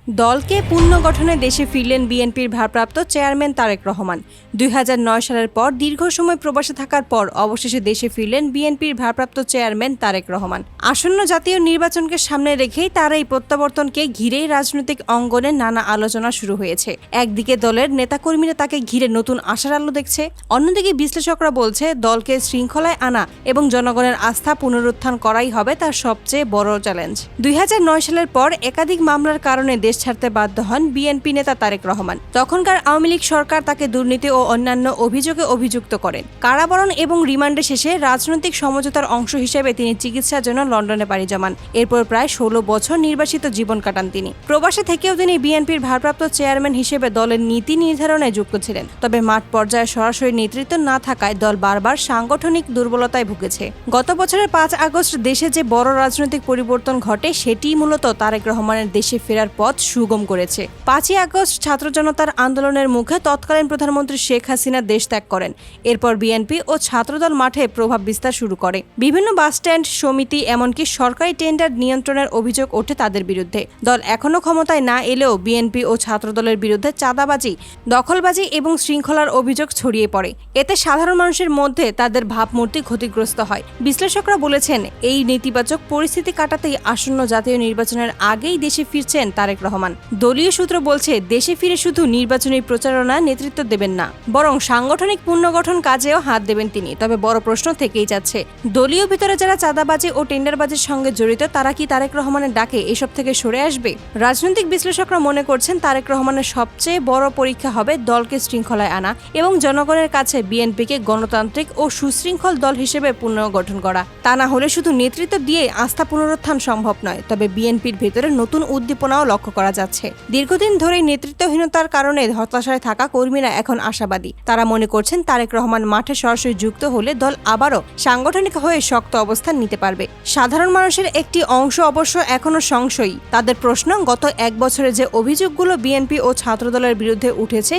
দলকে পুনর্গঠনে দেশে ফিরলেন বিএনপির ভারপ্রাপ্ত চেয়ারম্যান তারেক রহমান। ২০০৯ সালের পর দীর্ঘ সময় প্রবাসে থাকার পর অবশেষে দেশে ফিরলেন বিএনপির ভারপ্রাপ্ত চেয়ারম্যান তারেক রহমান। আসন্ন জাতীয় নির্বাচনকে সামনে রেখেই তার এই প্রত্যাবর্তনকে ঘিরেই রাজনৈতিক অঙ্গনে নানা আলোচনা শুরু হয়েছে। একদিকে দলের নেতাকর্মীরা তাকে ঘিরে নতুন আশার আলো দেখছে, অন্যদিকে বিশ্লেষকরা বলছে দলকে শৃঙ্খলায় আনা এবং জনগণের আস্থা পুনরুত্থান করাই হবে তার সবচেয়ে বড় চ্যালেঞ্জ। ২০০৯ সালের পর একাধিক মামলার কারণে দেশ ছাড়তে বাধ্য হন বিএনপি নেতা তারেক রহমান। তখনকার আওয়ামী লীগ সরকার তাকে দুর্নীতি ও অন্যান্য অভিযোগে অভিযুক্ত করেন। কারাবরণ এবং রিমান্ডে শেষে রাজনৈতিক সমঝোতার অংশ হিসেবে তিনি চিকিৎসার জন্য লন্ডনে পাড়ি জমান। এরপর প্রায় ১৬ বছর নির্বাসিত জীবন কাটান তিনি। প্রবাসে থেকেও তিনি বিএনপির ভারপ্রাপ্ত চেয়ারম্যান হিসেবে দলের নীতি নির্ধারণে যুক্ত ছিলেন। তবে মাঠ পর্যায়ে সরাসরি নেতৃত্ব না থাকায় দল বারবার সাংগঠনিক দুর্বলতায় ভুগেছে। গত বছরের ৫ আগস্ট দেশে যে বড় রাজনৈতিক পরিবর্তন ঘটে সেটিই মূলত তারেক রহমানের দেশে ফেরার পথ সুগম করেছে। ৫ই আগস্ট ছাত্র জনতার আন্দোলনের মুখে তৎকালীন প্রধানমন্ত্রী শেখ হাসিনা দেশ ত্যাগ করেন। এরপর বিএনপি ও ছাত্রদল মাঠে প্রভাব বিস্তার শুরু করে। বিভিন্ন বাসস্ট্যান্ড, সমিতি, এমনকি সরকারি টেন্ডার নিয়ন্ত্রণের অভিযোগ ওঠে তাদের বিরুদ্ধে। দল এখনো ক্ষমতায় না এলেও বিএনপি ও ছাত্রদলের বিরুদ্ধে চাঁদাবাজি, দখলবাজি এবং শৃঙ্খলার অভিযোগ ছড়িয়ে পড়ে। এতে সাধারণ মানুষের মধ্যে তাদের ভাবমূর্তি ক্ষতিগ্রস্ত হয়। বিশ্লেষকরা বলেছেন, এই নেতিবাচক পরিস্থিতি কাটাতেই আসন্ন জাতীয় নির্বাচনের আগেই দেশে ফিরছেন তারেক রহমান। দলীয় সূত্র বলছে, দেশে ফিরে শুধু নির্বাচনী প্রচারণা নেতৃত্ব দেবেন না, বরং সাংগঠনিক পুনর্গঠন কাজেও হাত দেবেন তিনি। তবে বড় প্রশ্ন থেকেই যাচ্ছে, দলীয় ভিতরে যারা চাঁদাবাজি ও টেন্ডারবাজির সঙ্গে জড়িত তারা কি তারেক রহমানের ডাকে এসব থেকে সরে আসবে? রাজনৈতিক বিশ্লেষকরা মনে করছেন, তারেক রহমানের সবচেয়ে বড় পরীক্ষা হবে দলকে শৃঙ্খলায় আনা এবং জনগণের কাছে বিএনপিকে গণতান্ত্রিক ও সুশৃঙ্খল দল হিসেবে পুনর্গঠন করা। তা না হলে শুধু নেতৃত্ব দিয়ে আস্থা পুনরুত্থান সম্ভব নয়। তবে বিএনপির ভেতরে নতুন উদ্দীপনাও লক্ষ্য করা যাচ্ছে। দীর্ঘদিন ধরেই নেতৃত্বহীনতার কারণে হতাশায় থাকা কর্মীরা এখন আশাবাদী। তারা মনে করছেন, তারেক রহমান মাঠে সরাসরি যুক্ত হলে দল আবারও সাংগঠনিক হয়ে শক্ত অবস্থান নিতে পারবে। সাধারণ মানুষের একটি অংশ অবশ্য এখনো সংশয়ী। তাদের প্রশ্ন, গত ১ বছরে যে অভিযোগগুলো বিএনপি ও ছাত্রদলের বিরুদ্ধে উঠেছে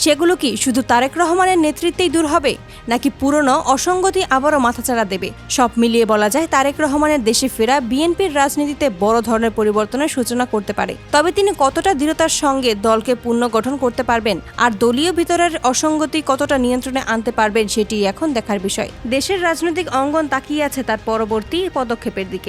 সেগুলো কি শুধু তারেক রহমানের নেতৃত্বেই দূর হবে, নাকি পুরনো অসঙ্গতি আবারও মাথাচাড়া দেবে? সব মিলিয়ে বলা যায়, তারেক রহমানের দেশে ফেরা বিএনপির রাজনীতিতে বড় ধরনের পরিবর্তনের সূচনা করতে পারে। তবে তিনি কতটা দৃঢ়তার সঙ্গে দলকে পুনর্গঠন করতে পারবেন আর দলীয় ভিতরের অসঙ্গতি কতটা নিয়ন্ত্রণে আনতে পারবেন সেটি এখন দেখার বিষয়। দেশের রাজনৈতিক অঙ্গন তাকিয়ে আছে তার পরবর্তী পদক্ষেপের দিকে।